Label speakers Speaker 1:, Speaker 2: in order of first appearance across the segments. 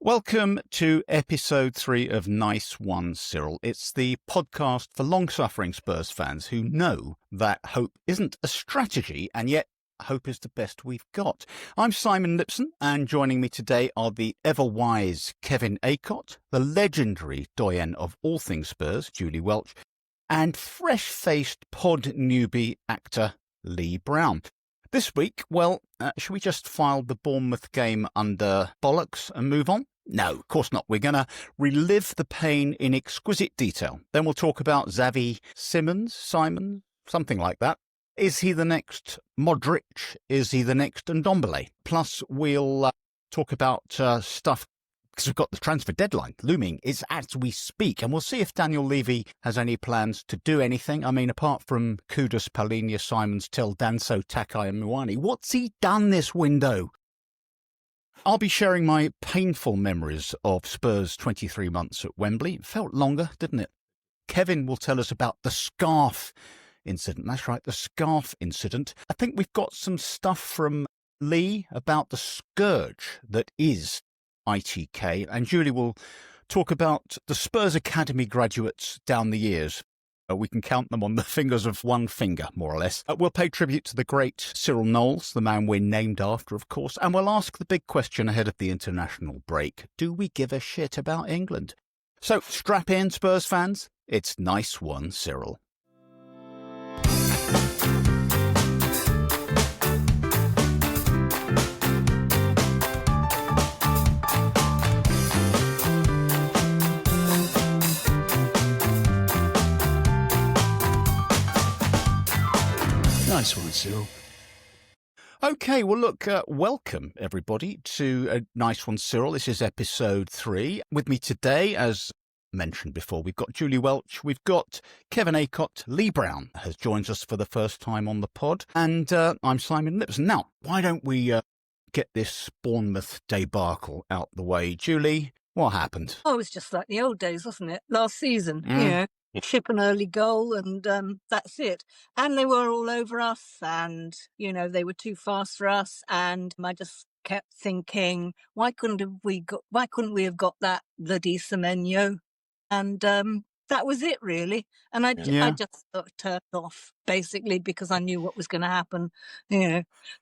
Speaker 1: Welcome to episode 3 of Nice One, Cyril. It's the podcast for long-suffering Spurs fans who know that hope isn't a strategy, and yet hope is the best we've got. I'm Simon Lipson, and joining me today are the ever-wise Kevin Acott, the legendary doyen of all things Spurs, Julie Welch, and fresh-faced pod newbie actor Lee Brown. This week, should we just file the Bournemouth game under bollocks and move on? No, of course not. We're going to relive the pain in exquisite detail. Then we'll talk about Xavi Simons, something like that. Is he the next Modric? Is he the next NDombele? Plus, we'll talk about stuff, because we've got the transfer deadline looming is as we speak, and we'll see if Daniel Levy has any plans to do anything. I mean, apart from Kudus, Palhinha, Simons, Till, Danso, Takai and Muani, what's he done this window? I'll be sharing my painful memories of Spurs' 23 months at Wembley. It felt longer, didn't it? Kevin will tell us about the scarf incident. That's right, the scarf incident. I think we've got some stuff from Lee about the scourge that is ITK, and Julie will talk about the Spurs Academy graduates down the years. We can count them on the fingers of one finger, more or less. We'll pay tribute to the great Cyril Knowles, the man we're named after, of course, and we'll ask the big question ahead of the international break. Do we give a shit about England? So strap in, Spurs fans. It's Nice One, Cyril.
Speaker 2: Nice one, Cyril.
Speaker 1: Okay, well, look, welcome, everybody, to a Nice One, Cyril. This is episode 3. With me today, as mentioned before, we've got Julie Welch, we've got Kevin Acott, Lee Brown has joined us for the first time on the pod, and I'm Simon Lipson. Now, why don't we get this Bournemouth debacle out the way? Julie, what happened?
Speaker 3: Oh, it was just like the old days, wasn't it? Last season, you know. Ship an early goal and that's it. And they were all over us and, you know, they were too fast for us. And I just kept thinking, why couldn't we have got that bloody Semenyo? And that was it, really. And I just sort of turned off, basically, because I knew what was going to happen. You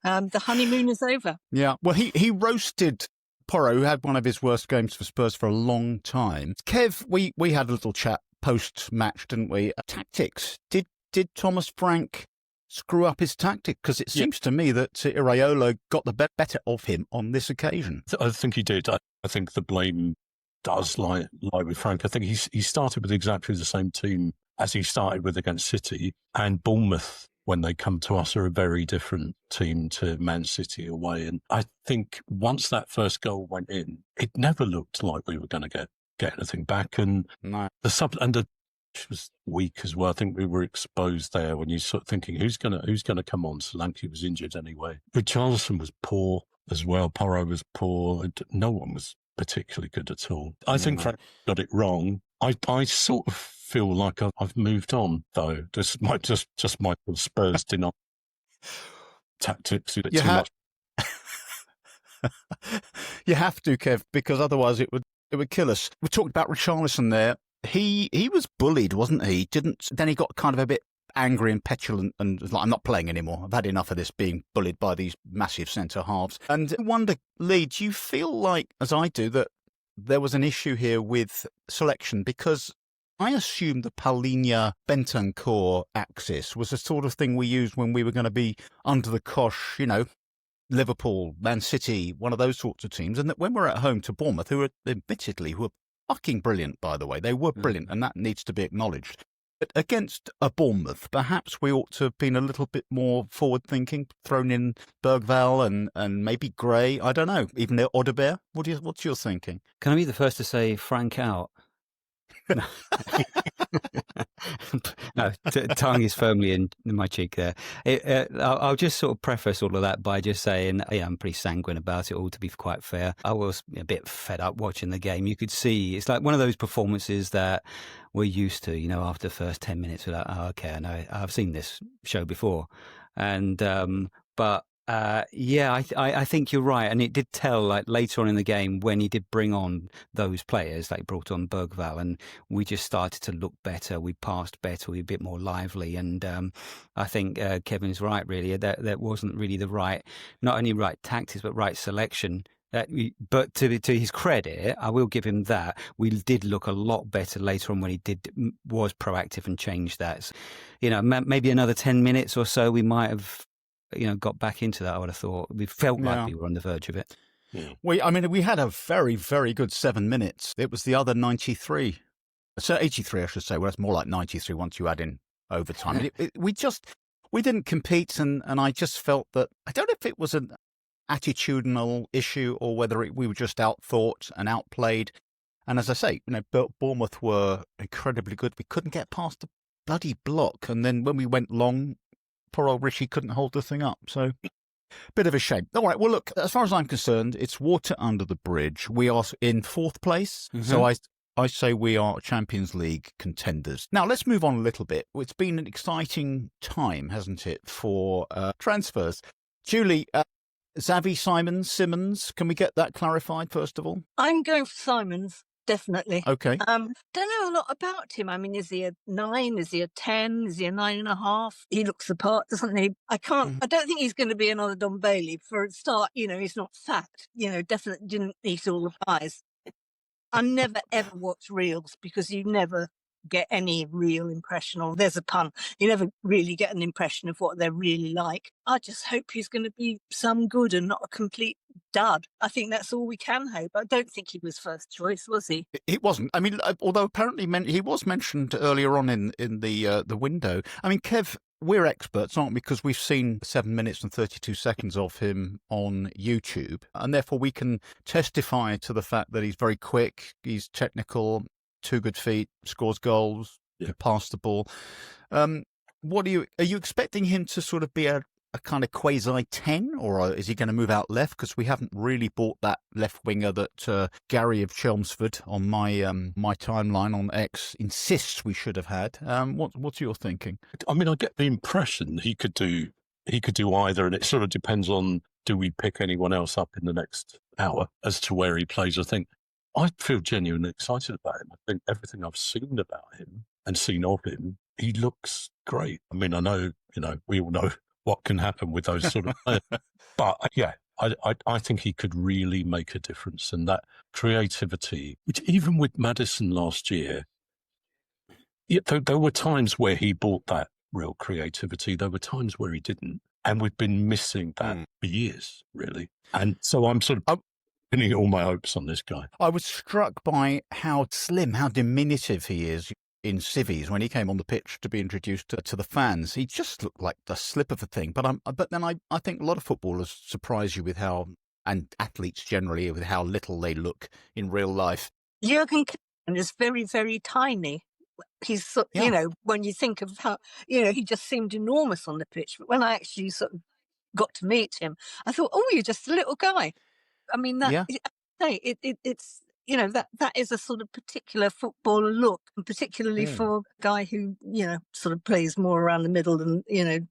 Speaker 3: know, the honeymoon is over.
Speaker 1: Yeah, well, he roasted Porro, who had one of his worst games for Spurs for a long time. Kev, we had a little chat post-match, didn't we? Tactics. Did Thomas Frank screw up his tactic? Because it seems to me that Iraola got the better of him on this occasion.
Speaker 2: I think he did. I think the blame does lie with Frank. I think he started with exactly the same team as he started with against City, and Bournemouth, when they come to us, are a very different team to Man City away. And I think once that first goal went in, it never looked like we were going to get anything back, and the was weak as well. I think we were exposed there when you sort of thinking who's gonna come on. Solanke was injured anyway. Richarlison was poor as well. Porro was poor. No one was particularly good at all. I think Frank got it wrong. I sort of feel like I've moved on though. This might just my Spurs deny tactics. Too much.
Speaker 1: You have to, Kev, because otherwise it would kill us. We talked about Richarlison there. He was bullied, wasn't he? Then he got kind of a bit angry and petulant and was like, I'm not playing anymore. I've had enough of this being bullied by these massive centre halves. And I wonder, Lee, do you feel like, as I do, that there was an issue here with selection? Because I assume the Palhinha Bentancur axis was the sort of thing we used when we were going to be under the cosh, you know, Liverpool, Man City, one of those sorts of teams, and that when we're at home to Bournemouth, who were fucking brilliant, by the way, they were brilliant, and that needs to be acknowledged. But against a Bournemouth, perhaps we ought to have been a little bit more forward-thinking, thrown in Bergvall and maybe Gray, I don't know, even Odobert. What's your thinking?
Speaker 4: Can I be the first to say Frank out? No, tongue is firmly in my cheek there. I'll just sort of preface all of that by just saying, I'm pretty sanguine about it all, to be quite fair. I was a bit fed up watching the game. You could see it's like one of those performances that we're used to, you know, after the first 10 minutes, we're like, oh, okay, I know, I've seen this show before. And, but Yeah, I think you're right, and it did tell like later on in the game when he did bring on those players, like brought on Bergvall, and we just started to look better. We passed better, we were a bit more lively, and I think Kevin's right. Really, that wasn't really the right, not only right tactics but right selection. But to his credit, I will give him that. We did look a lot better later on when he was proactive and changed that. Maybe another 10 minutes or so, we might have got back into that. I would have thought we felt like we were on the verge of it.
Speaker 1: Yeah. We had a very, very good 7 minutes. It was the other 93, so 83, I should say. Well, it's more like 93 once you add in overtime. We didn't compete, and I just felt that I don't know if it was an attitudinal issue or whether we were just outthought and outplayed. And as I say, Bournemouth were incredibly good. We couldn't get past the bloody block, and then when we went long, poor old Richie couldn't hold the thing up. So, bit of a shame. All right, well, look, as far as I'm concerned, it's water under the bridge. We are in 4th place, so I say we are Champions League contenders. Now, let's move on a little bit. It's been an exciting time, hasn't it, for transfers. Julie, Xavi Simons, can we get that clarified, first of all?
Speaker 3: I'm going for Simons, definitely.
Speaker 1: Okay.
Speaker 3: Don't know a lot about him. I mean, is he a 9? Is he a 10? Is he a 9.5? He looks the part, doesn't he? I don't think he's going to be another Ndombele. For a start, he's not fat. Definitely didn't eat all the pies. I never, ever watch reels because you never get any real impression, or there's a pun, you never really get an impression of what they're really like. I just hope he's going to be some good and not a complete dud. I think that's all we can hope. I don't think he was first choice, was he?
Speaker 1: He wasn't. I mean, although apparently he was mentioned earlier on in the window. I mean, Kev, we're experts, aren't we? Because we've seen 7 minutes and 32 seconds of him on YouTube, and therefore we can testify to the fact that he's very quick, he's technical, 2 good feet, scores goals, pass the ball. Are you expecting him to sort of be a kind of quasi 10, or is he going to move out left? Because we haven't really bought that left winger that Gary of Chelmsford on my my timeline on X insists we should have had. What's your thinking?
Speaker 2: I mean, I get the impression he could do either, and it sort of depends on, do we pick anyone else up in the next hour as to where he plays. I think I feel genuinely excited about him. I think everything I've seen about him and seen of him, he looks great. I mean, I know, we all know what can happen with those sort of players. But yeah, I think he could really make a difference. And that creativity, which even with Maddison last year, there were times where he brought that real creativity. There were times where he didn't. And we've been missing that for years, really. And so I'm sort of pinning all my hopes on this guy.
Speaker 1: I was struck by how slim, how diminutive he is in civvies when he came on the pitch to be introduced to the fans. He just looked like the slip of a thing. But then I think a lot of footballers surprise you with how, and athletes generally, with how little they look in real life.
Speaker 3: Jurgen Klinsmann is very, very tiny. He's, when you think of how, he just seemed enormous on the pitch. But when I actually sort of got to meet him, I thought, oh, you're just a little guy. I mean, it's that is a sort of particular footballer look, and particularly for a guy who sort of plays more around the middle than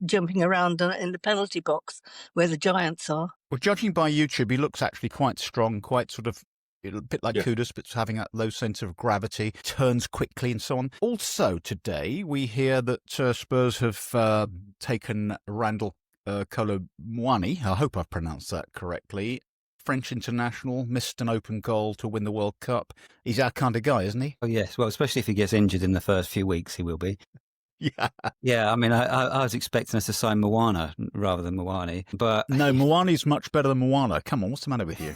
Speaker 3: jumping around in the penalty box where the giants are.
Speaker 1: Well, judging by YouTube, he looks actually quite strong, quite sort of a bit like Kudus, but having that low centre of gravity, turns quickly and so on. Also today, we hear that Spurs have taken Randall Colomwani. I hope I've pronounced that correctly. French international, missed an open goal to win the World Cup. He's our kind of guy, isn't he?
Speaker 4: Oh, yes. Well, especially if he gets injured in the first few weeks, he will be.
Speaker 1: Yeah.
Speaker 4: Yeah, I mean, I was expecting us to sign Moana rather than Moani. But
Speaker 1: no, Moani's much better than Moana. Come on, what's the matter with you?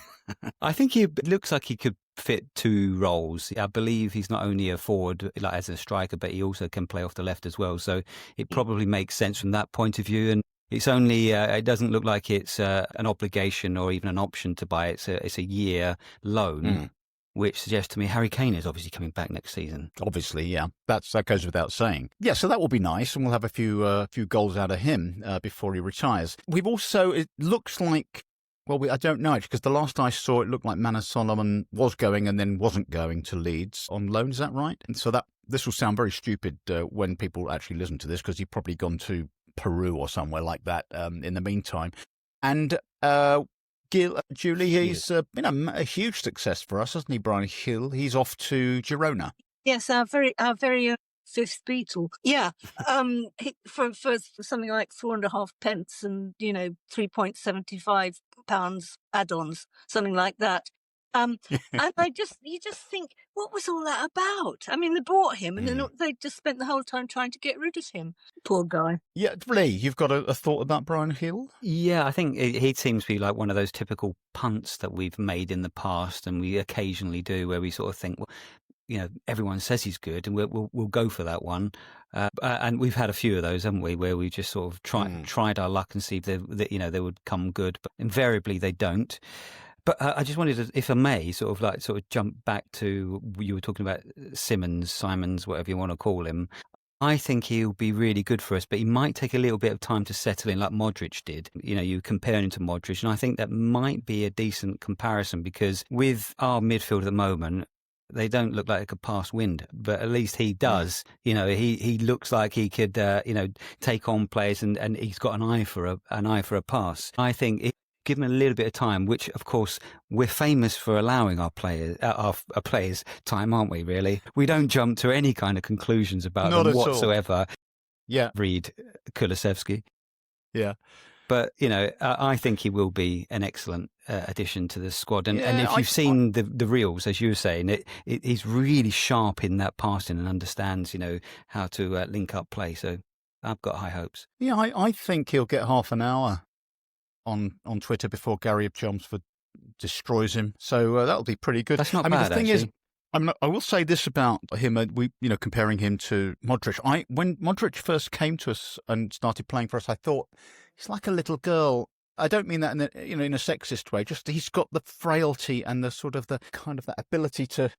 Speaker 4: I think he looks like he could fit 2 roles. I believe he's not only a forward, like as a striker, but he also can play off the left as well. So it probably makes sense from that point of view. And it's only, it doesn't look like it's an obligation or even an option to buy. It's a year loan, which suggests to me Harry Kane is obviously coming back next season.
Speaker 1: Obviously, yeah. That goes without saying. Yeah, so that will be nice, and we'll have a few goals out of him before he retires. We've also, it looks like, well, I don't know, because the last I saw, it looked like Manor Solomon was going and then wasn't going to Leeds on loan. Is that right? And so this will sound very stupid when people actually listen to this, because he's probably gone to Peru or somewhere like that in the meantime. And Julie, he's been a huge success for us, hasn't he, Brian Hill? He's off to Girona.
Speaker 3: Yes, our very own fifth Beatle. Yeah, for something like 4.5 pence and £3.75 add-ons, something like that. And you just think, what was all that about? I mean, they bought him, and then they just spent the whole time trying to get rid of him. Poor guy.
Speaker 1: Yeah, Lee, you've got a thought about Brian Hill?
Speaker 4: Yeah, I think he seems to be like one of those typical punts that we've made in the past, and we occasionally do, where we sort of think, well, everyone says he's good, and we'll go for that one. And we've had a few of those, haven't we, where we just sort of tried our luck and see if they would come good, but invariably they don't. But I just wanted to, if I may, sort of jump back to, you were talking about Simons, whatever you want to call him. I think he'll be really good for us, but he might take a little bit of time to settle in, like Modric did. You compare him to Modric, and I think that might be a decent comparison, because with our midfield at the moment, they don't look like they could pass wind, but at least he does. He looks like he could, take on players, and he's got an eye for a pass. I think give him a little bit of time, which of course we're famous for allowing our players time, aren't we? Really, we don't jump to any kind of conclusions about them whatsoever.
Speaker 1: Yeah,
Speaker 4: read Kulusevski.
Speaker 1: Yeah.
Speaker 4: But, I think he will be an excellent addition to the squad. And if you've seen the reels, as you were saying, he's really sharp in that passing and understands, how to link up play. So I've got high hopes.
Speaker 1: Yeah, I think he'll get half an hour on Twitter before Gary Chelmsford destroys him. So that'll be pretty good.
Speaker 4: That's not bad,
Speaker 1: the thing
Speaker 4: actually.
Speaker 1: I will say this about him. Comparing him to Modric. When Modric first came to us and started playing for us, I thought he's like a little girl. I don't mean that in a sexist way. Just he's got the frailty and the sort of the kind of that ability to,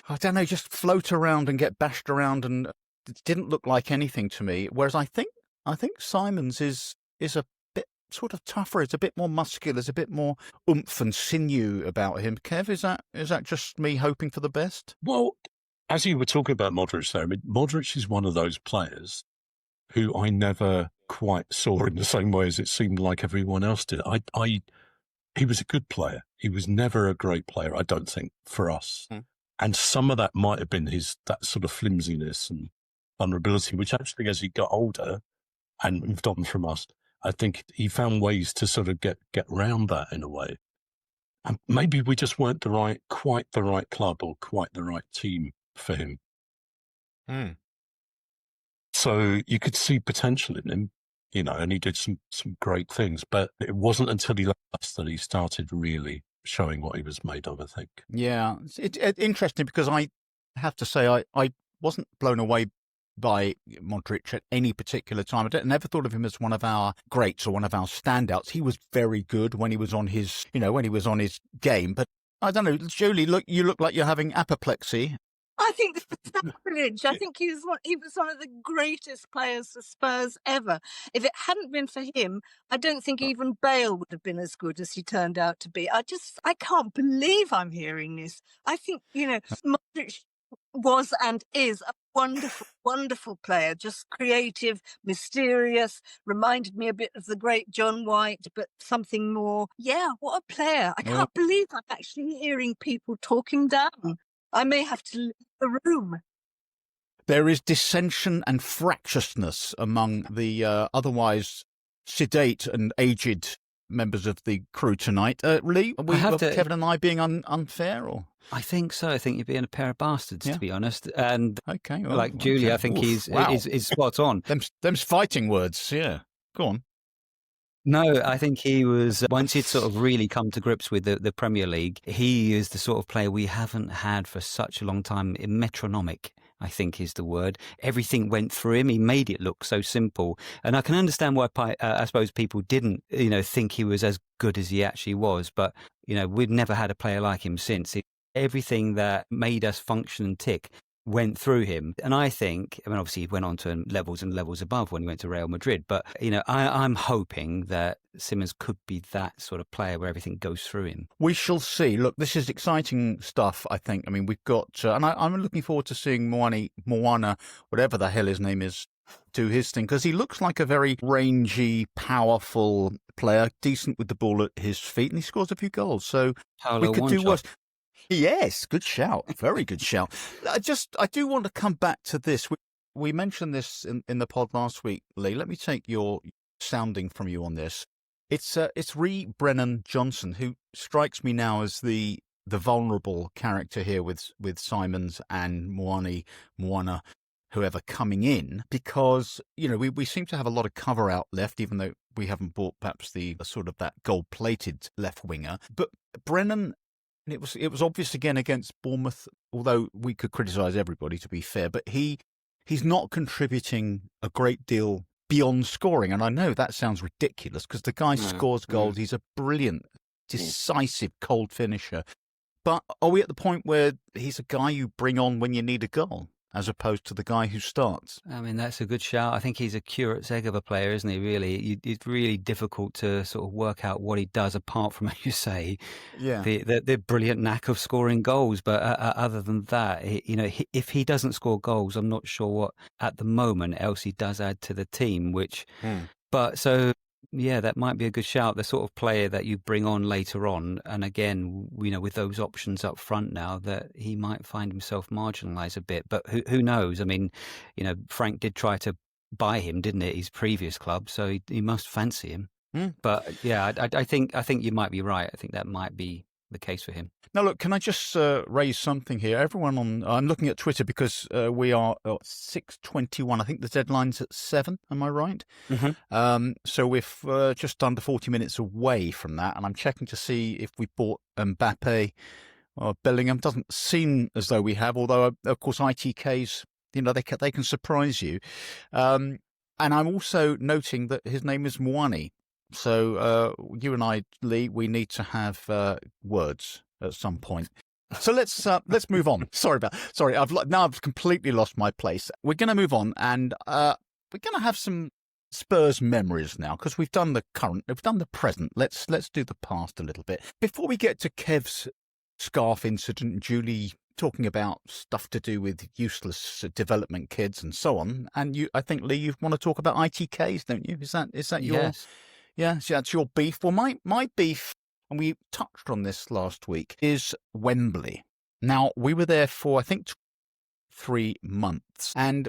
Speaker 1: I don't know, just float around and get bashed around, and it didn't look like anything to me. Whereas I think Simons is a bit sort of tougher. It's a bit more muscular. There's a bit more oomph and sinew about him. Kev, is that just me hoping for the best?
Speaker 2: Well, as you were talking about Modric there, Modric is one of those players who I never quite saw in the same way as it seemed like everyone else did. He was a good player. He was never a great player, I don't think, for us. And some of that might have been that sort of flimsiness and vulnerability, which actually, as he got older and moved on from us, I think he found ways to sort of get around that in a way. And maybe we just weren't quite the right club or quite the right team for him. So you could see potential in him, and he did some great things. But it wasn't until he left us that he started really showing what he was made of, I think.
Speaker 1: Yeah, it's interesting, because I have to say I wasn't blown away by Modric at any particular time. I never thought of him as one of our greats or one of our standouts. He was very good when he was on his, his game. But I don't know, Julie, you look like you're having apoplexy.
Speaker 3: I think this is sacrilege. I think he was one of the greatest players for Spurs ever. If it hadn't been for him, I don't think even Bale would have been as good as he turned out to be. I can't believe I'm hearing this. I think, Modric was and is a wonderful, wonderful player, just creative, mysterious, reminded me a bit of the great John White, but something more. Yeah, what a player. I can't believe I'm actually hearing people talk him down. I may have to leave the room.
Speaker 1: There is dissension and fractiousness among the otherwise sedate and aged members of the crew tonight. Lee, Kevin and I being unfair, or?
Speaker 4: I think so. I think you're being a pair of bastards, to be honest. And
Speaker 1: okay,
Speaker 4: Julie, I think he's spot on.
Speaker 1: Them's fighting words. Yeah, go on.
Speaker 4: No, I think he was, once he'd sort of really come to grips with the Premier League, he is the sort of player we haven't had for such a long time. Metronomic, I think, is the word. Everything went through him. He made it look so simple. And I can understand why I suppose people didn't, think he was as good as he actually was. But, we've never had a player like him since. Everything that made us function and tick went through him. And I think, obviously he went on to levels and levels above when he went to Real Madrid, but, I'm hoping that Simons could be that sort of player where everything goes through him.
Speaker 1: We shall see. Look, this is exciting stuff, I think. We've got, and I'm looking forward to seeing Moana, whatever the hell his name is, do his thing, because he looks like a very rangy, powerful player, decent with the ball at his feet, and he scores a few goals. So we could do worse. Yes, good shout. Very good shout. I do want to come back to this. We mentioned this in the pod last week, Lee. Let me take your sounding from you on this. It's Ree Brennan Johnson, who strikes me now as the vulnerable character here with Simons and Moana, whoever coming in, because, you know, we seem to have a lot of cover out left, even though we haven't bought perhaps the sort of that gold-plated left winger. But Brennan, it was obvious again against Bournemouth, although we could criticise everybody, to be fair, but he's not contributing a great deal beyond scoring. And I know that sounds ridiculous because the guy scores goals. He's a brilliant, decisive, cold finisher. But are we at the point where he's a guy you bring on when you need a goal, as opposed to the guy who starts?
Speaker 4: I mean, that's a good shout. I think he's a curate's egg of a player, isn't he, really? It's really difficult to sort of work out what he does apart from, as you say, the brilliant knack of scoring goals. But other than that, if he doesn't score goals, I'm not sure what, at the moment, else he does add to the team, which... But so... Yeah, that might be a good shout. The sort of player that you bring on later on, and again, with those options up front now, that he might find himself marginalised a bit. But who knows? I mean, Frank did try to buy him, didn't it? His previous club, so he must fancy him. But yeah, I think you might be right. I think that might be the case for him.
Speaker 1: Now, look, can I just raise something here? Everyone I'm looking at Twitter because we are at 6:21. I think the deadline's at 7. Am I right?
Speaker 4: Mm-hmm.
Speaker 1: So we're just under 40 minutes away from that, and I'm checking to see if we bought Mbappe or Bellingham. Doesn't seem as though we have, although of course ITKs, they can surprise you. And I'm also noting that his name is Moani. So you and I, Lee, we need to have words at some point. So let's move on. Sorry, I've completely lost my place. We're going to move on, and we're going to have some Spurs memories now, because we've done the current, we've done the present. Let's do the past a little bit before we get to Kev's scarf incident and Julie talking about stuff to do with useless development kids and so on. And I think, Lee, you want to talk about ITKs, don't you? Is that your?
Speaker 4: Yes.
Speaker 1: Yeah, so that's your beef. Well, my beef, and we touched on this last week, is Wembley. Now, we were there for, I think, 3 months, and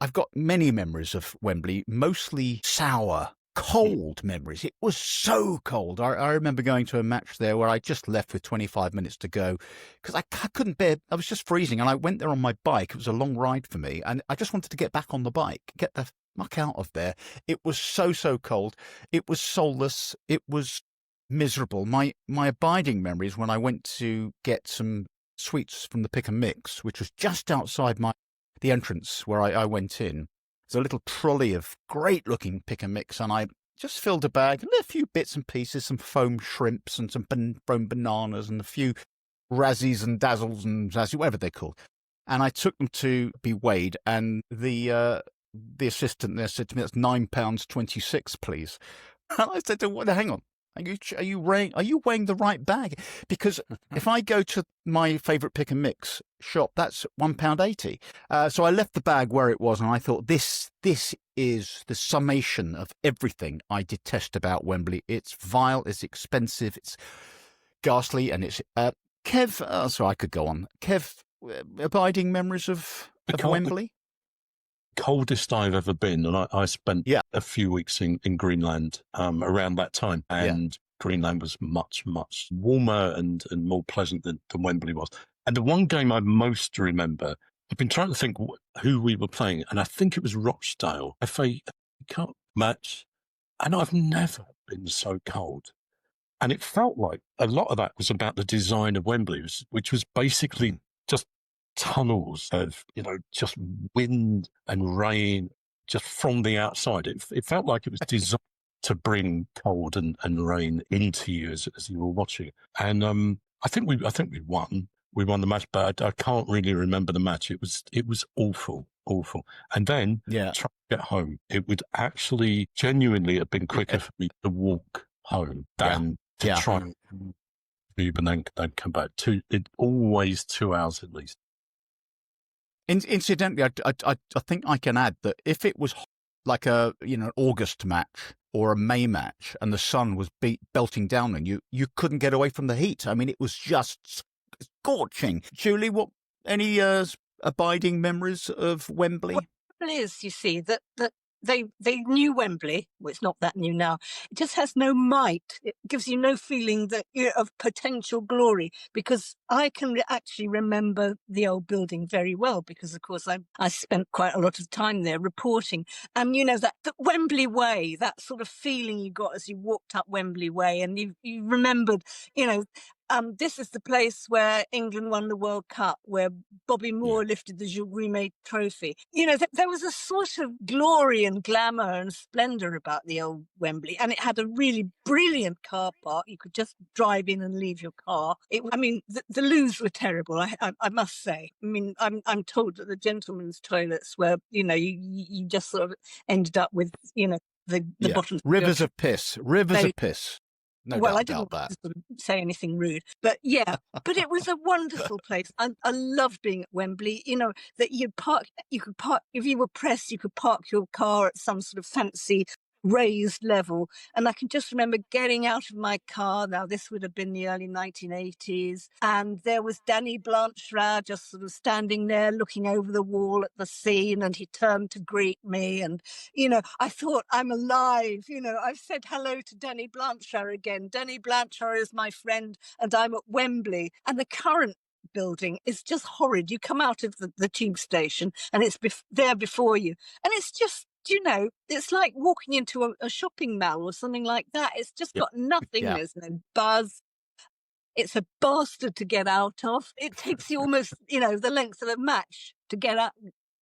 Speaker 1: I've got many memories of Wembley, mostly sour, cold memories. It was so cold. I remember going to a match there where I just left with 25 minutes to go because I couldn't bear, I was just freezing, and I went there on my bike. It was a long ride for me, and I just wanted to get back on the bike, get the muck out of there. It was so cold. It was soulless. It was miserable. My abiding memories when I went to get some sweets from the Pick and Mix, which was just outside the entrance where I went in. There's a little trolley of great looking Pick and Mix, and I just filled a bag, a few bits and pieces, some foam shrimps and some foam bananas and a few Razzies and Dazzles and Zazzy, whatever they're called. And I took them to be weighed, and the assistant there said to me, "That's £9.26, please." And I said to him, "Hang on, are you weighing the right bag? Because if I go to my favourite Pick and Mix shop, that's £1.80." So I left the bag where it was, and I thought, this is the summation of everything I detest about Wembley. It's vile, it's expensive, it's ghastly, and it's Kev. So I could go on. Kev, abiding memories of Wembley.
Speaker 2: Coldest I've ever been, and I spent a few weeks in Greenland around that time, and Greenland was much warmer and more pleasant than Wembley was. And the one game I most remember, I've been trying to think who we were playing, and I think it was Rochdale, FA Cup match, and I've never been so cold. And it felt like a lot of that was about the design of Wembley, which was basically just tunnels of, just wind and rain just from the outside. It felt like it was designed to bring cold and rain into you as you were watching. And I think we won. We won the match, but I can't really remember the match. It was awful. And then trying to get home, it would actually genuinely have been quicker for me to walk home than to try and move and then come back. Always 2 hours at least.
Speaker 1: Incidentally, I think I can add that if it was like a August match or a May match and the sun was belting down on you, you couldn't get away from the heat. I mean, it was just scorching. Julie, any abiding memories of Wembley?
Speaker 3: Well, it is, you see, that they knew Wembley. Well, it's not that new now. It just has no might. It gives you no feeling that of potential glory, because I can actually remember the old building very well, because of course I spent quite a lot of time there reporting. And that Wembley Way, that sort of feeling you got as you walked up Wembley Way, and you remembered, this is the place where England won the World Cup, where Bobby Moore lifted the Jules Rimet trophy. There was a sort of glory and glamour and splendour about the old Wembley, and it had a really brilliant car park. You could just drive in and leave your car. The loos were terrible, I must say. I mean, I'm told that the gentlemen's toilets were, you just sort of ended up with, the bottom.
Speaker 1: Rivers of piss. No
Speaker 3: well,
Speaker 1: doubt
Speaker 3: I didn't
Speaker 1: about that.
Speaker 3: sort of say anything rude, but but it was a wonderful place. I loved being at Wembley. That you could park if you were pressed. You could park your car at some sort of fancy raised level, and I can just remember getting out of my car. Now this would have been the early 1980s, and there was Danny Blanchard just sort of standing there looking over the wall at the scene, and he turned to greet me, and I thought, I'm alive. I've said hello to Danny Blanchard again. Danny Blanchard is my friend, and I'm at Wembley. And the current building is just horrid. You come out of the tube station and it's there before you, and it's just, it's like walking into a shopping mall or something like that. It's just got nothing.
Speaker 1: Yeah.
Speaker 3: There's no buzz. It's a bastard to get out of. It takes you almost, the length of a match to get out,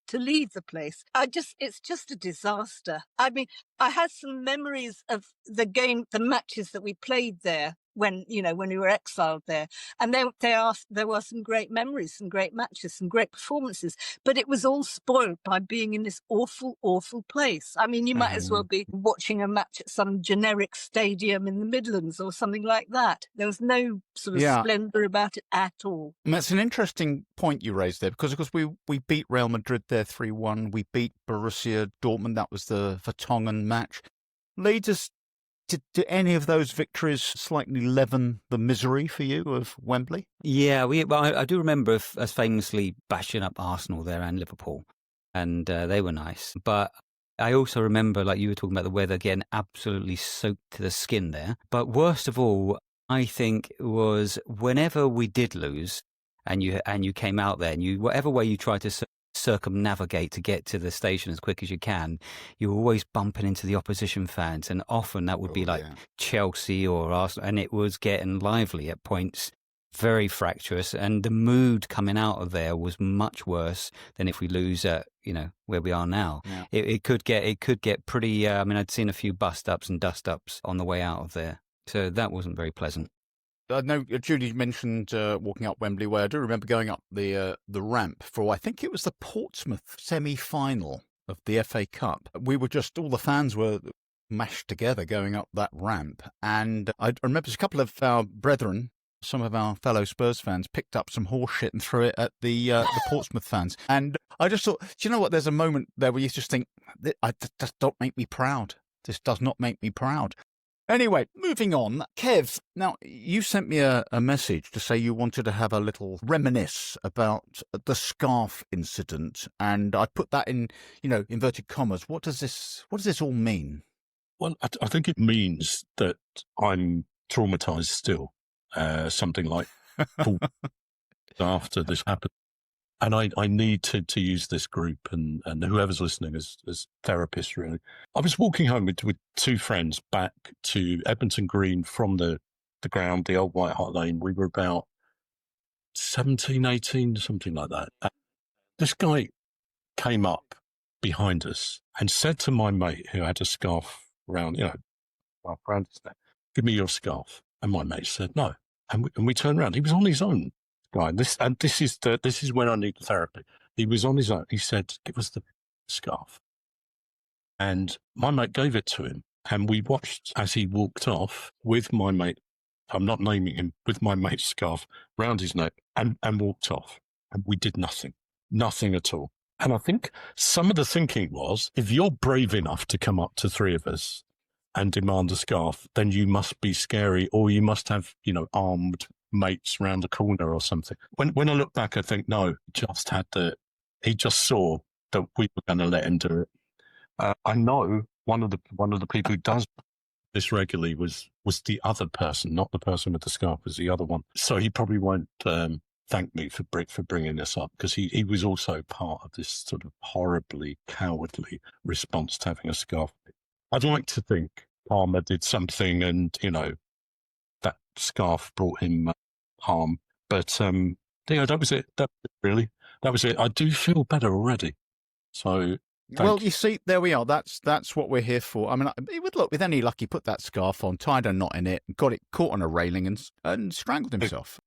Speaker 3: to leave the place. It's just a disaster. I mean, I had some memories of the matches that we played there when we were exiled there. And there were some great memories, some great matches, some great performances, but it was all spoiled by being in this awful, awful place. I mean, you might as well be watching a match at some generic stadium in the Midlands or something like that. There was no sort of splendour about it at all.
Speaker 1: And that's an interesting point you raised there, because of course we beat Real Madrid there 3-1. We beat Borussia Dortmund. That was the Vertonghen match. Leads us. Did any of those victories slightly leaven the misery for you of Wembley?
Speaker 4: Yeah, I do remember us famously bashing up Arsenal there and Liverpool, and they were nice. But I also remember, like you were talking about, the weather getting absolutely soaked to the skin there. But worst of all, I think, was whenever we did lose, and you came out there, and whatever way you tried to circumnavigate to get to the station as quick as you can, you're always bumping into the opposition fans, and often that would be Chelsea or Arsenal, and it was getting lively at points, very fractious, and the mood coming out of there was much worse than if we lose at where we are now. It could get pretty I mean, I'd seen a few bust ups and dust ups on the way out of there, so that wasn't very pleasant.
Speaker 1: I know Julie mentioned walking up Wembley Way. I do remember going up the ramp for, I think it was the Portsmouth semi-final of the FA Cup. We were all the fans were mashed together going up that ramp. And I remember a couple of our brethren, some of our fellow Spurs fans, picked up some horse shit and threw it at the Portsmouth fans. And I just thought, do you know what? There's a moment there where you just think, this don't make me proud. This does not make me proud. Anyway, moving on. Kev, now you sent me a message to say you wanted to have a little reminisce about the scarf incident, and I put that in, inverted commas. What does this all mean?
Speaker 2: Well, I think it means that I'm traumatized still, something like after this happened. And I need to use this group and whoever's listening as therapists, really. I was walking home with two friends back to Edmonton Green from the ground, the old White Hart Lane. We were about 17, 18, something like that. And this guy came up behind us and said to my mate, who had a scarf around, around his neck, "Give me your scarf." And my mate said no. And we turned around. He was on his own. Guy. This is when I need therapy. He was on his own. He said, "Give us the scarf." And my mate gave it to him. And we watched as he walked off with my mate. I'm not naming him, with my mate's scarf round his neck and walked off. And we did nothing. Nothing at all. And I think some of the thinking was, if you're brave enough to come up to three of us and demand a scarf, then you must be scary, or you must have, armed mates round the corner or something. When I look back, I think, no, he just saw that we were going to let him do it. I know one of the people who does this regularly was the other person, not the person with the scarf, was the other one. So he probably won't thank me for bringing this up, because he was also part of this sort of horribly cowardly response to having a scarf. I'd like to think Palmer did something and, that scarf brought him harm. But, that was it. That was it. I do feel better already. So,
Speaker 1: well, you see, there we are. That's what we're here for. I mean, he would look with any luck. He put that scarf on, tied a knot in it, got it caught on a railing, and strangled himself.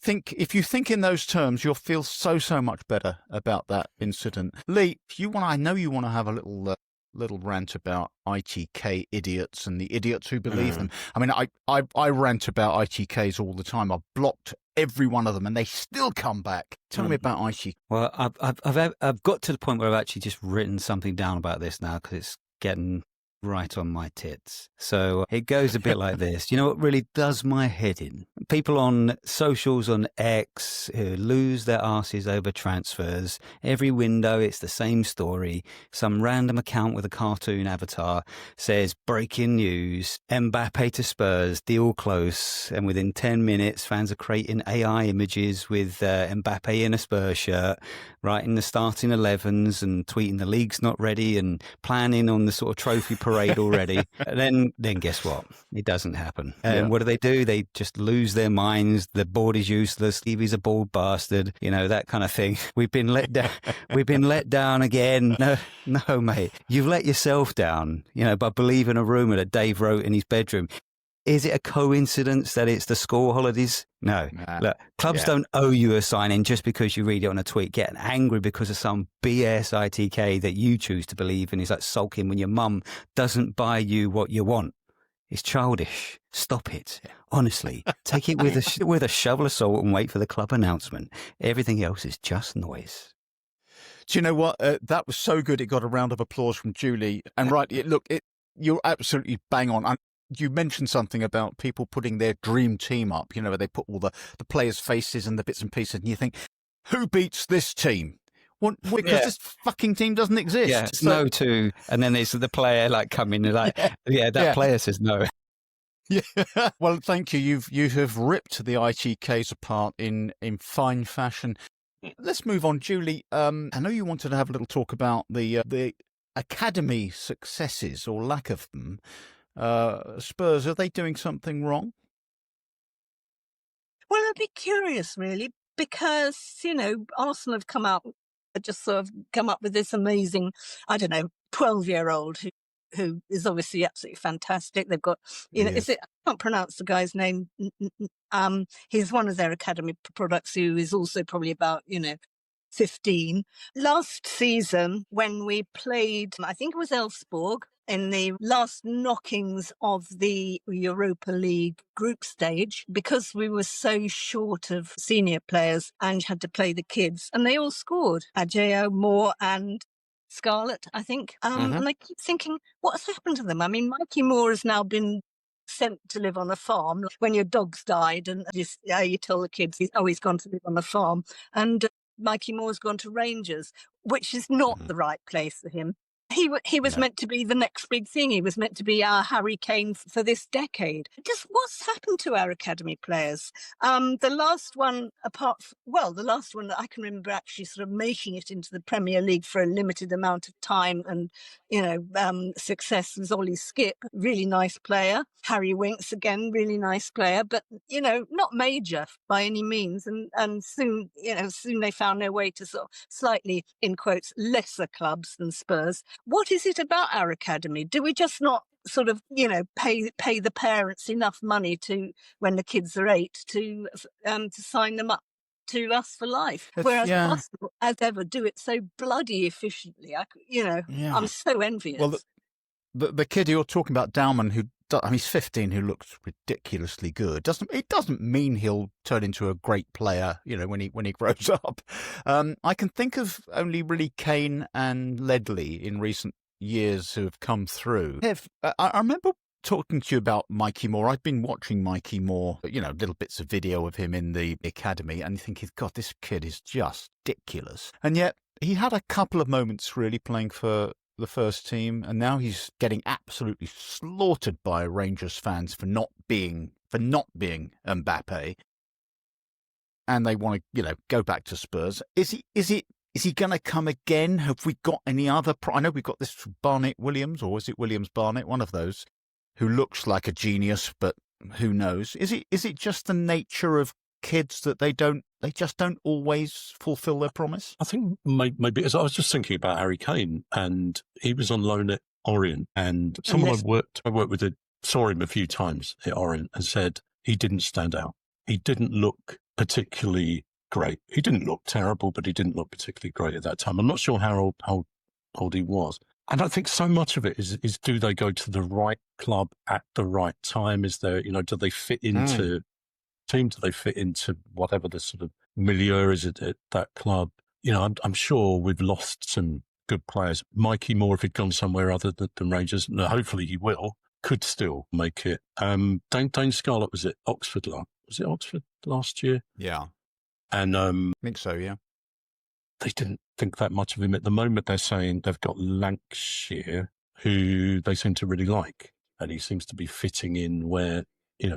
Speaker 1: If you think in those terms, you'll feel so much better about that incident. Lee, I know you want to have a little rant about ITK idiots and the idiots who believe them. I mean, I rant about ITKs all the time. I've blocked every one of them, and they still come back. Tell me about ITK.
Speaker 4: Well, I've got to the point where I've actually just written something down about this now, because it's getting right on my tits. So it goes a bit like this. You know what really does my head in? People on socials, on X, who lose their arses over transfers. Every window, it's the same story. Some random account with a cartoon avatar says, breaking news, Mbappe to Spurs, deal close. And within 10 minutes, fans are creating AI images with Mbappe in a Spurs shirt, writing the starting 11s and tweeting the league's not ready and planning on the sort of trophy parade already. And then guess what? It doesn't happen. And what do? They just lose their minds. The board is useless. Stevie's a bald bastard. That kind of thing. We've been let down. We've been let down again. No, mate. You've let yourself down, by believing a rumour that Dave wrote in his bedroom. Is it a coincidence that it's the school holidays? No. Look, clubs don't owe you a sign-in just because you read it on a tweet, getting angry because of some BS ITK that you choose to believe in. Is like sulking when your mum doesn't buy you what you want. It's childish. Stop it. Honestly, take it with a shovel of salt and wait for the club announcement. Everything else is just noise.
Speaker 1: Do you know what? That was so good. It got a round of applause from Julie. And you're absolutely bang on. You mentioned something about people putting their dream team up, where they put all the players' faces and the bits and pieces, and you think, who beats this team? Because this fucking team doesn't exist.
Speaker 4: Yeah, it's no to, and then there's the player coming and player says no.
Speaker 1: Yeah. Well, thank you. You have ripped the ITKs apart in fine fashion. Let's move on, Julie. I know you wanted to have a little talk about the academy successes or lack of them. Spurs, are they doing something wrong?
Speaker 3: Well, I'd be curious, really, because, Arsenal have come up with this amazing, 12-year-old who is obviously absolutely fantastic. They've got, I can't pronounce the guy's name. He's one of their academy products who is also probably about, 15. Last season, when we played, I think it was Elfsborg, in the last knockings of the Europa League group stage, because we were so short of senior players and had to play the kids, and they all scored. Ajeo, Moore and Scarlett, I think. And I keep thinking, what's happened to them? I mean, Mikey Moore has now been sent to live on a farm when your dog's died, and you tell the kids he's gone to live on a farm. And Mikey Moore's gone to Rangers, which is not the right place for him. He was meant to be the next big thing. He was meant to be our Harry Kane for this decade. Just what's happened to our academy players? The last one that I can remember actually sort of making it into the Premier League for a limited amount of time and, success was Ollie Skip, really nice player. Harry Winks, again, really nice player, but, not major by any means. And soon they found their way to sort of slightly, in quotes, lesser clubs than Spurs. What is it about our academy? Do we just not sort of, pay the parents enough money to, when the kids are 8, to sign them up to us for life? Whereas Arsenal, as ever, do it so bloody efficiently. I'm so envious.
Speaker 1: Well, the kid you're talking about, Dowman, who he's 15 who looks ridiculously good. It doesn't mean he'll turn into a great player, when he grows up. I can think of only really Kane and Ledley in recent years who have come through. I remember talking to you about Mikey Moore. I've been watching Mikey Moore, little bits of video of him in the academy, and thinking, God, this kid is just ridiculous. And yet he had a couple of moments really playing for the first team, and now he's getting absolutely slaughtered by Rangers fans for not being Mbappe, and they want to go back to Spurs. Is he going to come again? Have we got any other? I know we've got this Barnett Williams, or is it Williams Barnett? One of those, who looks like a genius, but who knows? Is it just the nature of kids that they just don't always fulfil their promise?
Speaker 2: I think maybe, as I was just thinking about Harry Kane, and he was on loan at Orient, and someone I worked with saw him a few times at Orient and said he didn't stand out. He didn't look particularly great. He didn't look terrible, but he didn't look particularly great at that time. I'm not sure how old he was. And I think so much of it is do they go to the right club at the right time? Is there, do they fit into team? Do they fit into whatever the sort of milieu is at that club? I'm sure we've lost some good players. Mikey Moore, if he'd gone somewhere other than Rangers, no, hopefully he will, could still make it. Dane Scarlett was at Oxford. Was it Oxford last year?
Speaker 1: Yeah.
Speaker 2: And
Speaker 1: I think so, yeah.
Speaker 2: They didn't think that much of him. At the moment, they're saying they've got Lancashire, who they seem to really like. And he seems to be fitting in where,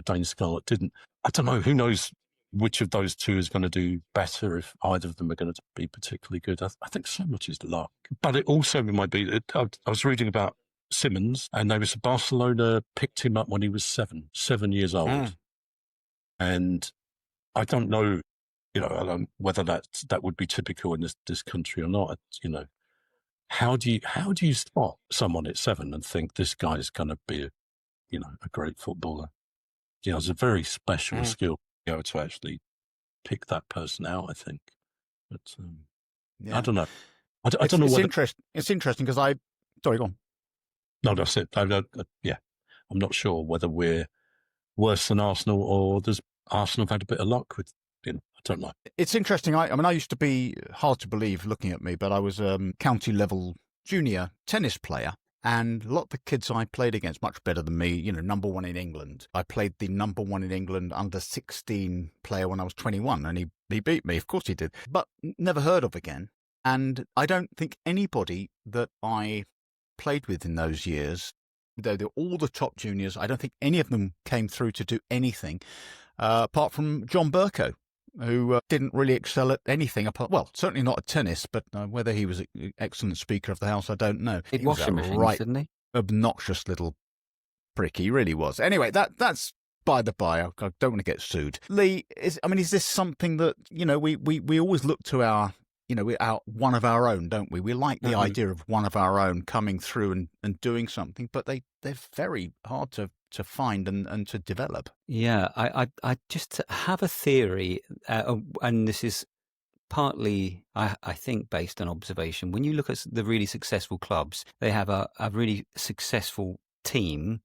Speaker 2: Dane Scarlett didn't. I don't know. Who knows which of those two is going to do better, if either of them are going to be particularly good. I think so much is luck. But it also might be that I was reading about Simons, and Barcelona picked him up when he was 7 years old. And I don't know, whether that would be typical in this country or not. How do you spot someone at 7 and think this guy is going to be a great footballer? It's a very special skill, to actually pick that person out, I think. But I don't know. I don't know.
Speaker 1: It's interesting because sorry, go on.
Speaker 2: No, that's it. I'm not sure whether we're worse than Arsenal, or Arsenal have had a bit of luck with. I don't know.
Speaker 1: It's interesting. I used to be, hard to believe looking at me, but I was a county level junior tennis player. And a lot of the kids I played against, much better than me, number one in England. I played the number one in England under 16 player when I was 21, and he beat me. Of course he did. But never heard of again. And I don't think anybody that I played with in those years, though they're all the top juniors, I don't think any of them came through to do anything, apart from John Burko, who didn't really excel at anything, certainly not at tennis, but whether he was an excellent speaker of the house, I don't know.
Speaker 4: He was a right
Speaker 1: didn't he? Obnoxious little prick, he really was. Anyway, that's by the by. I don't want to get sued. Lee, is this something that, we always look to our one of our own, don't we? We like the idea of one of our own coming through and doing something, but they're very hard to find and to develop.
Speaker 4: Yeah, I just have a theory, and this is partly, I think, based on observation. When you look at the really successful clubs, they have a really successful team,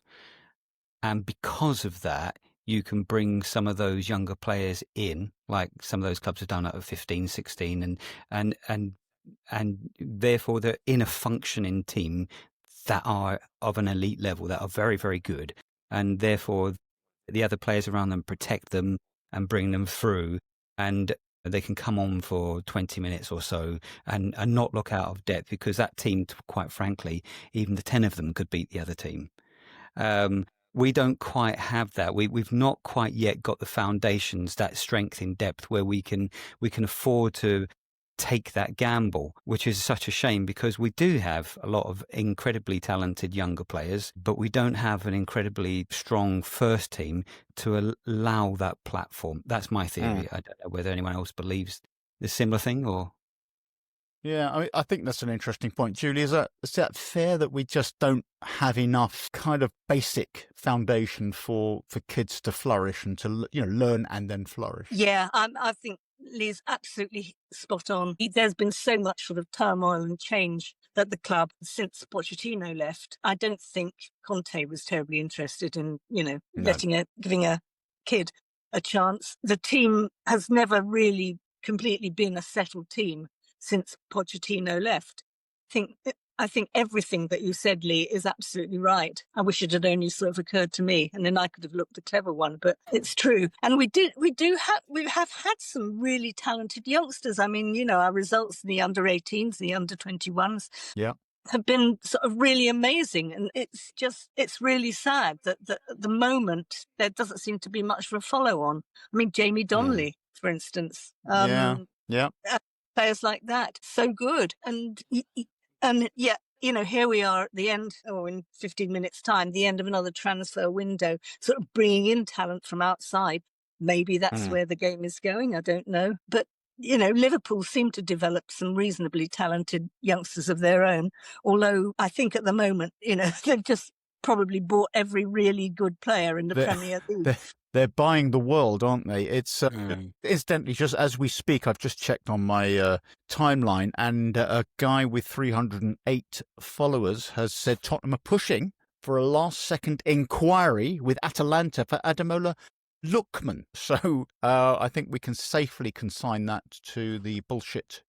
Speaker 4: and because of that, you can bring some of those younger players in, like some of those clubs have done at 15, 16, and therefore they're in a functioning team that are of an elite level, that are very, very good. And therefore the other players around them protect them and bring them through, and they can come on for 20 minutes or so and not look out of depth, because that team, quite frankly, even the 10 of them could beat the other team. We don't quite have that. We've not quite yet got the foundations, that strength in depth, where we can afford to take that gamble, which is such a shame, because we do have a lot of incredibly talented younger players, but we don't have an incredibly strong first team to allow that platform. That's my theory. I don't know whether anyone else believes the similar thing or...
Speaker 1: Yeah, I think that's an interesting point. Julie, is that fair that we just don't have enough kind of basic foundation for kids to flourish and to learn and then flourish?
Speaker 3: Yeah, I think Lee's absolutely spot on. There's been so much sort of turmoil and change at the club since Pochettino left. I don't think Conte was terribly interested in, giving a kid a chance. The team has never really completely been a settled team since Pochettino left. I think everything that you said, Lee, is absolutely right. I wish it had only sort of occurred to me, and then I could have looked a clever one. But it's true, and we have had some really talented youngsters. I mean, our results in the under-18s, the under-21s, have been sort of really amazing, and it's really sad that at the moment there doesn't seem to be much of a follow-on. I mean, Jamie Donnelly, for instance, players like that, so good, and yet, here we are at the end, or in 15 minutes' time, the end of another transfer window, sort of bringing in talent from outside. Maybe that's where the game is going. I don't know. But, Liverpool seem to develop some reasonably talented youngsters of their own. Although I think at the moment, they've just probably bought every really good player in the Premier League.
Speaker 1: They're buying the world, aren't they? It's incidentally, just as we speak, I've just checked on my timeline, and a guy with 308 followers has said Tottenham are pushing for a last-second inquiry with Atalanta for Ademola Lookman. So I think we can safely consign that to the bullshit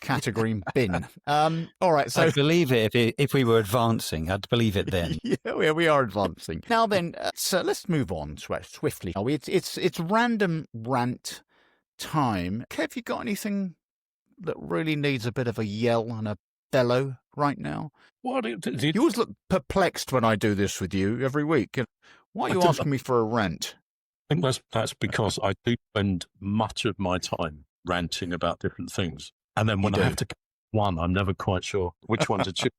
Speaker 1: category bin. All right, so
Speaker 4: I'd believe it if we were advancing. I'd believe it then.
Speaker 1: Yeah, we are advancing. Now then, so let's move on swiftly. It's random rant time. Kev, you got anything that really needs a bit of a yell and a bellow right now?
Speaker 2: What
Speaker 1: you always look perplexed when I do this with you every week. Why are you asking me for a rant?
Speaker 2: I think that's because I do spend much of my time ranting about different things. And then when I have to get one, I'm never quite sure which one to choose.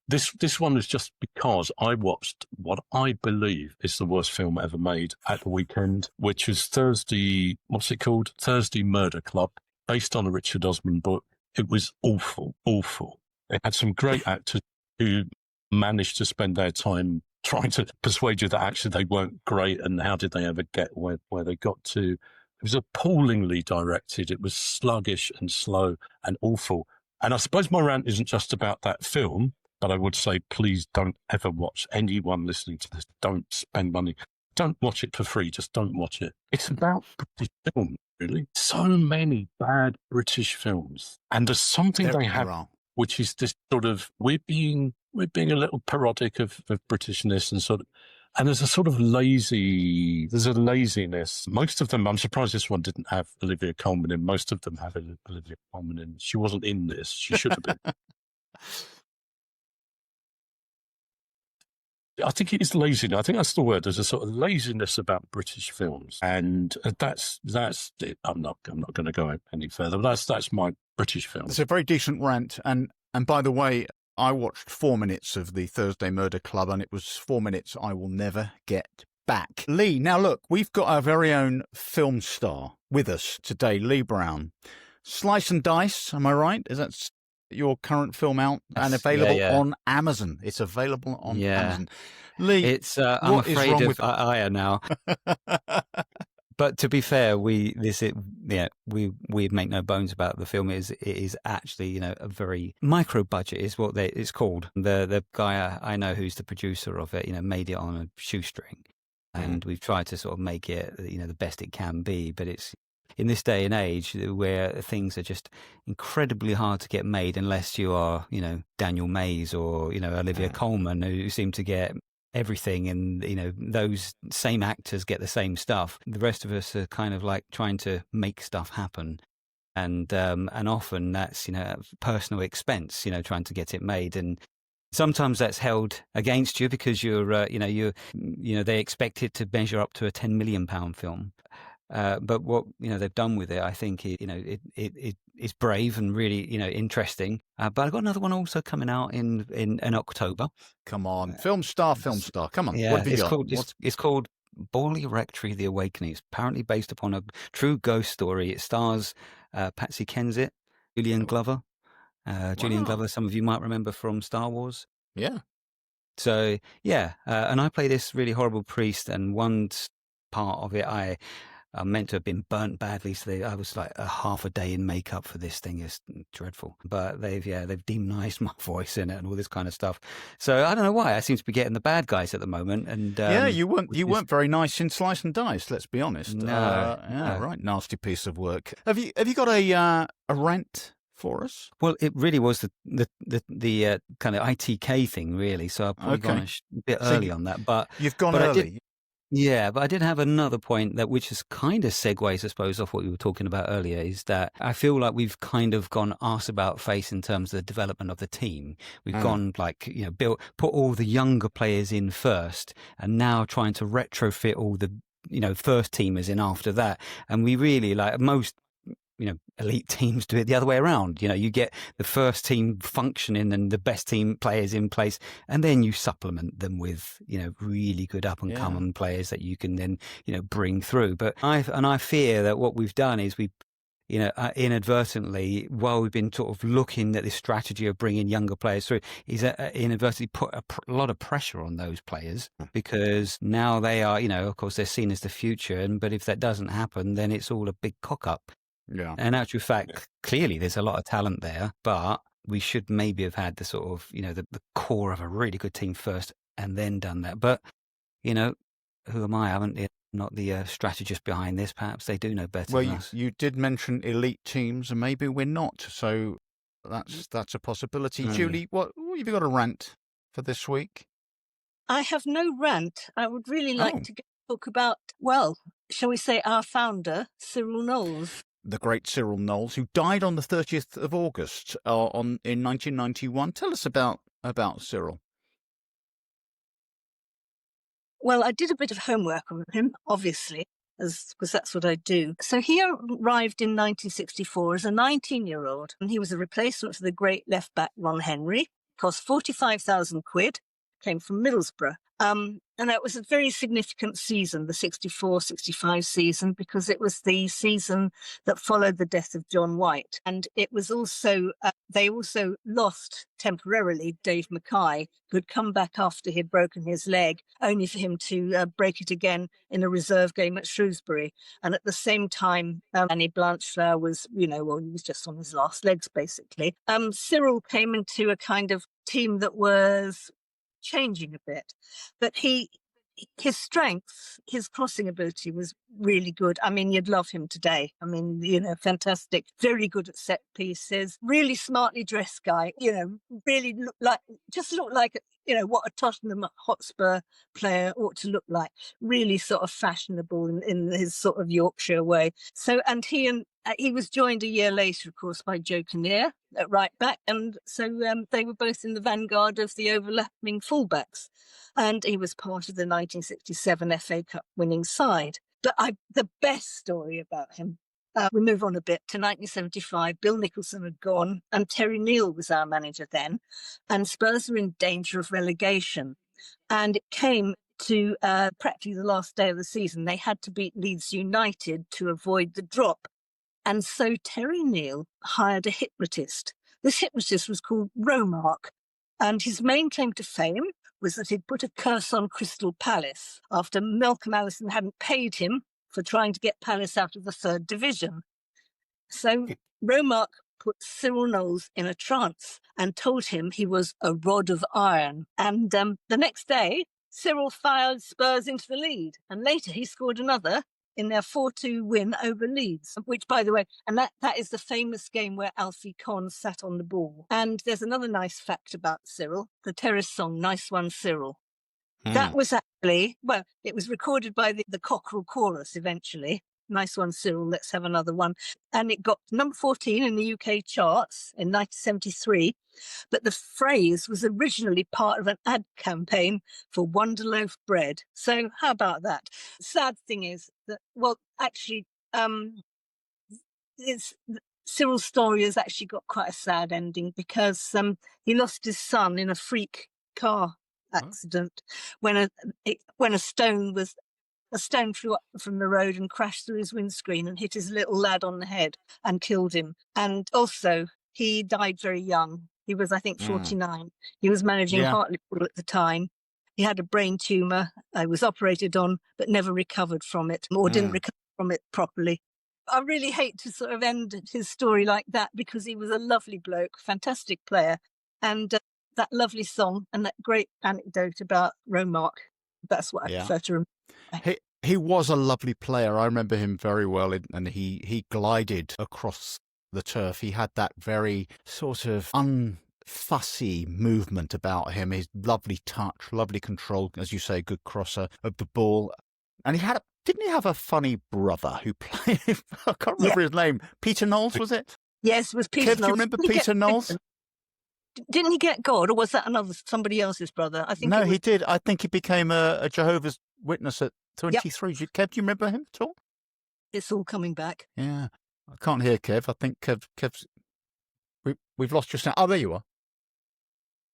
Speaker 2: This one is just because I watched what I believe is the worst film ever made at the weekend, which is Thursday, what's it called? Thursday Murder Club, based on a Richard Osman book. It was awful, awful. It had some great actors who managed to spend their time trying to persuade you that actually they weren't great, and how did they ever get where they got to. It was appallingly directed. It was sluggish and slow and awful. And I suppose my rant isn't just about that film, but I would say, please don't ever watch. Anyone listening to this, don't spend money. Don't watch it for free. Just don't watch it. It's about British film, really. So many bad British films. And there's something they have, which is this sort of, we're being a little parodic of Britishness and there's a sort of laziness. Most of them, I'm surprised this one didn't have Olivia Colman in. Most of them have Olivia Colman in. She wasn't in this. She should have been. I think it is laziness. I think that's the word. There's a sort of laziness about British films. And that's it. I'm not going to go any further. But that's my British film.
Speaker 1: It's a very decent rant. And by the way, I watched 4 minutes of the Thursday Murder Club, and it was 4 minutes I will never get back. Lee, now look, we've got our very own film star with us today, Lee Brown. Slice and Dice, am I right? Is that your current film out and available on Amazon? It's available on Amazon. Lee,
Speaker 4: it's I'm afraid of Aya now. But to be fair, we make no bones about the film. It is actually a very micro budget is what it's called. The guy I know who's the producer of it made it on a shoestring, and we've tried to sort of make it the best it can be. But it's in this day and age where things are just incredibly hard to get made unless you are Daniel Mays or Olivia Colman, who seem to get everything, and those same actors get the same stuff. The rest of us are kind of like trying to make stuff happen, and often that's personal expense, trying to get it made, and sometimes that's held against you because you're they expect it to measure up to a £10 million film. But what they've done with it, I think it's brave and really interesting. But I've got another one also coming out in October.
Speaker 1: Come on, film star. Come on,
Speaker 4: yeah,
Speaker 1: what have you got?
Speaker 4: It's called Borley Rectory: The Awakening. It's apparently based upon a true ghost story. It stars Patsy Kensit, Julian Glover. Julian Glover, some of you might remember from Star Wars.
Speaker 1: Yeah.
Speaker 4: So and I play this really horrible priest, and one part of it I'm meant to have been burnt badly, so I was like a half a day in makeup for this thing. Is dreadful. But they've demonized my voice in it and all this kind of stuff. So I don't know why I seem to be getting the bad guys at the moment. And
Speaker 1: you weren't very nice in Slice and Dice. Let's be honest.
Speaker 4: No,
Speaker 1: right, nasty piece of work. Have you got a rant for us?
Speaker 4: Well, it really was the kind of ITK thing, really. So I've probably gone a bit early on that. But
Speaker 1: you've gone
Speaker 4: but
Speaker 1: early.
Speaker 4: But I did have another point which is kind of segues, I suppose, off what we were talking about earlier, is that I feel like we've kind of gone arse about face in terms of the development of the team. We've gone put all the younger players in first, and now trying to retrofit all the first teamers in after that. And we really, like most elite teams, do it the other way around. You get the first team functioning and the best team players in place, and then you supplement them with, really good up and coming players that you can then, bring through. But I fear that what we've done is inadvertently, while we've been sort of looking at this strategy of bringing younger players through, is inadvertently put a lot of pressure on those players, because now they are, of course, they're seen as the future. But if that doesn't happen, then it's all a big cock up.
Speaker 1: Yeah.
Speaker 4: In actual fact, clearly there's a lot of talent there, but we should maybe have had the sort of, the core of a really good team first and then done that. But, who am I? I'm not the strategist behind this. Perhaps they do know better than us.
Speaker 1: You did mention elite teams, and maybe we're not. So that's a possibility. Julie, what have you got a rant for this week?
Speaker 3: I have no rant. I would really like to talk about, shall we say, our founder, Cyril Knowles.
Speaker 1: The great Cyril Knowles, who died on the 30th of August in 1991. Tell us about Cyril.
Speaker 3: Well, I did a bit of homework on him, obviously, because that's what I do. So he arrived in 1964 as a 19-year-old, and he was a replacement for the great left-back Ron Henry. Cost 45,000 quid, came from Middlesbrough. And it was a very significant season, the 64-65 season, because it was the season that followed the death of John White. And it was also, they also lost temporarily Dave Mackay, who'd come back after he'd broken his leg, only for him to break it again in a reserve game at Shrewsbury. And at the same time, Danny Blanchflower was, he was just on his last legs, basically. Cyril came into a kind of team that was changing a bit, but his strength, his crossing ability was really good. I mean, you'd love him today. I mean, fantastic, very good at set pieces, really smartly dressed guy, really looked like what a Tottenham Hotspur player ought to look like, really sort of fashionable in his sort of Yorkshire way. So, and he was joined a year later, of course, by Joe Kinnear at right back. And so they were both in the vanguard of the overlapping fullbacks. And he was part of the 1967 FA Cup winning side. But the best story about him, we move on a bit to 1975. Bill Nicholson had gone and Terry Neal was our manager then. And Spurs were in danger of relegation. And it came to practically the last day of the season. They had to beat Leeds United to avoid the drop. And so Terry Neal hired a hypnotist. This hypnotist was called Romark, and his main claim to fame was that he'd put a curse on Crystal Palace after Malcolm Allison hadn't paid him for trying to get Palace out of the 3rd division. So Romark put Cyril Knowles in a trance and told him he was a rod of iron. And the next day, Cyril fired Spurs into the lead, and later he scored another in their 4-2 win over Leeds, which, by the way, and that is the famous game where Alfie Conn sat on the ball. And there's another nice fact about Cyril, the Terrace song, Nice One Cyril. That was actually, it was recorded by the Cockerel Chorus eventually. Nice One Cyril, let's have another one. And it got number 14 in the UK charts in 1973. But the phrase was originally part of an ad campaign for Wonderloaf bread. So how about that? Sad thing is that, Cyril's story has actually got quite a sad ending, because he lost his son in a freak car accident when a stone flew up from the road and crashed through his windscreen and hit his little lad on the head and killed him. And also, he died very young. He was, I think, 49. He was managing Hartlepool at the time. He had a brain tumour. I was operated on, but never recovered from it, or didn't recover from it properly. I really hate to sort of end his story like that because he was a lovely bloke, fantastic player, and that lovely song and that great anecdote about Romark. That's what I prefer to remember.
Speaker 1: He was a lovely player. I remember him very well, and he glided across the turf. He had that very sort of unfussy movement about him. His lovely touch, lovely control, as you say, good crosser of the ball. And didn't he have a funny brother who played? I can't remember his name. Peter Knowles, was it?
Speaker 3: Yes, it was Peter Knowles.
Speaker 1: Do you remember Peter Knowles?
Speaker 3: Didn't he get God, or was that somebody else's brother? I think
Speaker 1: he did. I think he became a Jehovah's Witness at 23. Yep. Kev, do you remember him at all?
Speaker 3: It's all coming back.
Speaker 1: Yeah. I can't hear Kev. I think Kev's... We've lost your sound. Oh, there you are.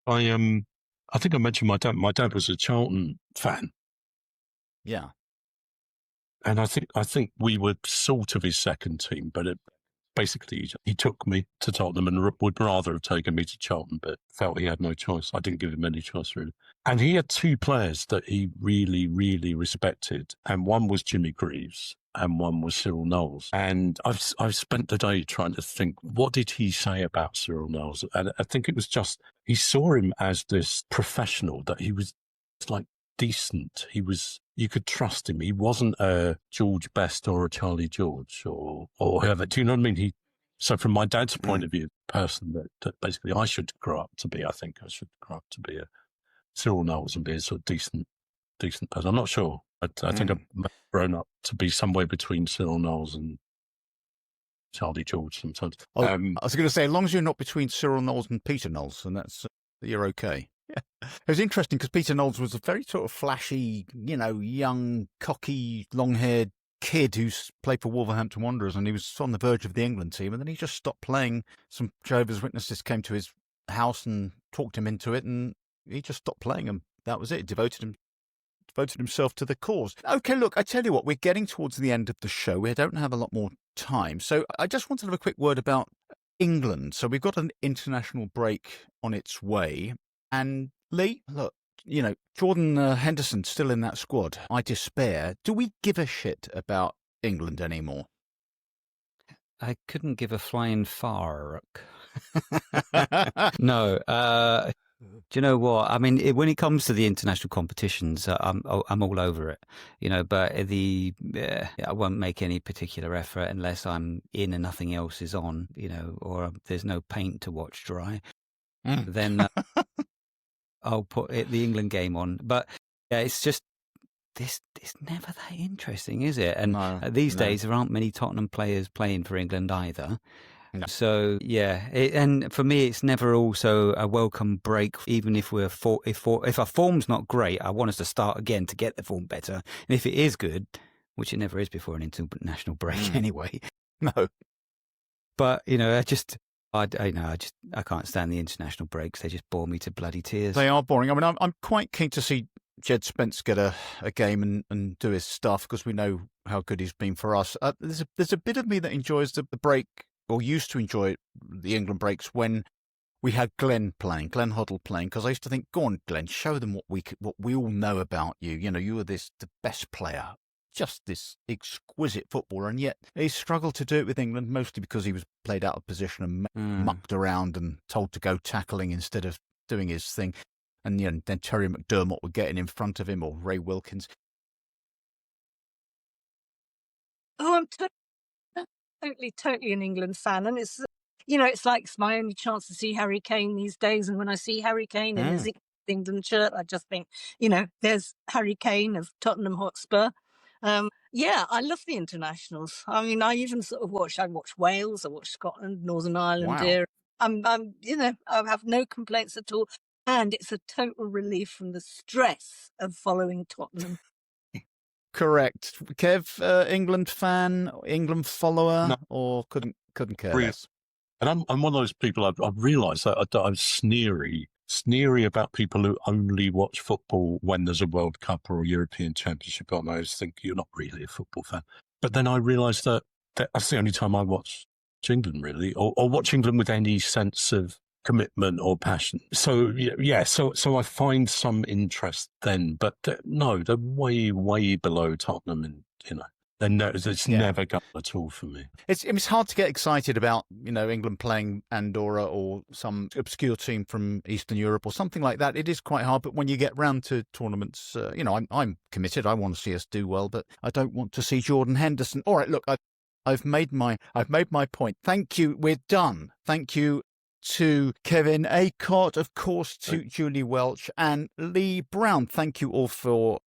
Speaker 2: I think I mentioned my dad. My dad was a Charlton fan.
Speaker 1: Yeah.
Speaker 2: And I think we were sort of his second team, but basically he took me to Tottenham and would rather have taken me to Charlton, but felt he had no choice. I didn't give him any choice, really. And he had two players that he really, really respected, and one was Jimmy Greaves and one was Cyril Knowles. And I've spent the day trying to think, what did he say about Cyril Knowles? And I think it was just, he saw him as this professional, that he was like decent. You could trust him. He wasn't a George Best or a Charlie George or whoever. Do you know what I mean? So from my dad's point of view, the person that basically I should grow up to be, I think I should grow up to be a Cyril Knowles and be a sort of decent person. I'm not sure. I think I've grown up to be somewhere between Cyril Knowles and Charlie George sometimes.
Speaker 1: I was going to say, as long as you're not between Cyril Knowles and Peter Knowles, and you're okay. Yeah. It was interesting because Peter Knowles was a very sort of flashy, young, cocky, long-haired kid who played for Wolverhampton Wanderers, and he was on the verge of the England team, and then he just stopped playing. Some Jehovah's Witnesses came to his house and talked him into it, and he just stopped playing them. That was it. He devoted himself to the cause. Okay, look, I tell you what, we're getting towards the end of the show. We don't have a lot more time, so I just wanted to have a quick word about England. So we've got an international break on its way. And Lee, look, Jordan Henderson's still in that squad. I despair. Do we give a shit about England anymore?
Speaker 4: I couldn't give a flying fuck. No. Do you know what? I mean, when it comes to the international competitions, I'm all over it, but I won't make any particular effort unless I'm in and nothing else is on, or there's no paint to watch dry. Then I'll put the England game on. But yeah, it's just it's never that interesting, is it? And these days there aren't many Tottenham players playing for England either. No. So yeah, and for me, it's never also a welcome break. Even if if our form's not great, I want us to start again to get the form better. And if it is good, which it never is before an international break anyway.
Speaker 1: No,
Speaker 4: but I can't stand the international breaks. They just bore me to bloody tears.
Speaker 1: They are boring. I mean, I'm quite keen to see Jed Spence get a game and do his stuff because we know how good he's been for us. There's a bit of me that enjoys the break, or used to enjoy the England breaks when we had Glenn Hoddle playing, because I used to think, go on, Glenn, show them what we all know about you. You were the best player, just this exquisite footballer, and yet he struggled to do it with England, mostly because he was played out of position and mucked around and told to go tackling instead of doing his thing. And then Terry McDermott were getting in front of him, or Ray Wilkins.
Speaker 3: Oh, I'm totally an England fan, and it's it's like it's my only chance to see Harry Kane these days. And when I see Harry Kane in his England shirt, I just think, there's Harry Kane of Tottenham Hotspur. I love the internationals. I mean, I even sort of watch Wales, I watch Scotland, Northern Ireland. Here, I have no complaints at all, and it's a total relief from the stress of following Tottenham.
Speaker 1: Correct. Kev, England fan, England follower,
Speaker 2: no.
Speaker 1: Or couldn't care less?
Speaker 2: And I'm one of those people. I've realised that I'm sneery about people who only watch football when there's a World Cup or a European Championship on. I just think you're not really a football fan. But then I realised that that's the only time I watch England, really, or watch England with any sense of commitment or passion. So so I find some interest then, but no, they're way below Tottenham, and And no, it's never gone at all for me.
Speaker 1: It's hard to get excited about, England playing Andorra or some obscure team from Eastern Europe or something like that. It is quite hard. But when you get round to tournaments, I'm committed. I want to see us do well, but I don't want to see Jordan Henderson. All right, look, I've made my point. Thank you. We're done. Thank you to Kevin Acott, of course, to Julie Welch and Lee Brown. Thank you all for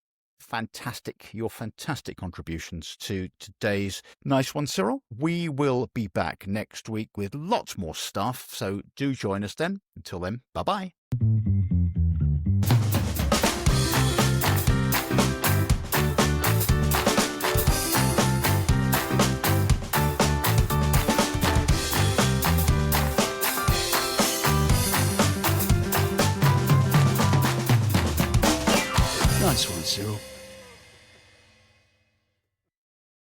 Speaker 1: your fantastic contributions to today's Nice One, Cyril. We will be back next week with lots more stuff, so do join us then. Until then, bye-bye.
Speaker 2: Nice one, Cyril.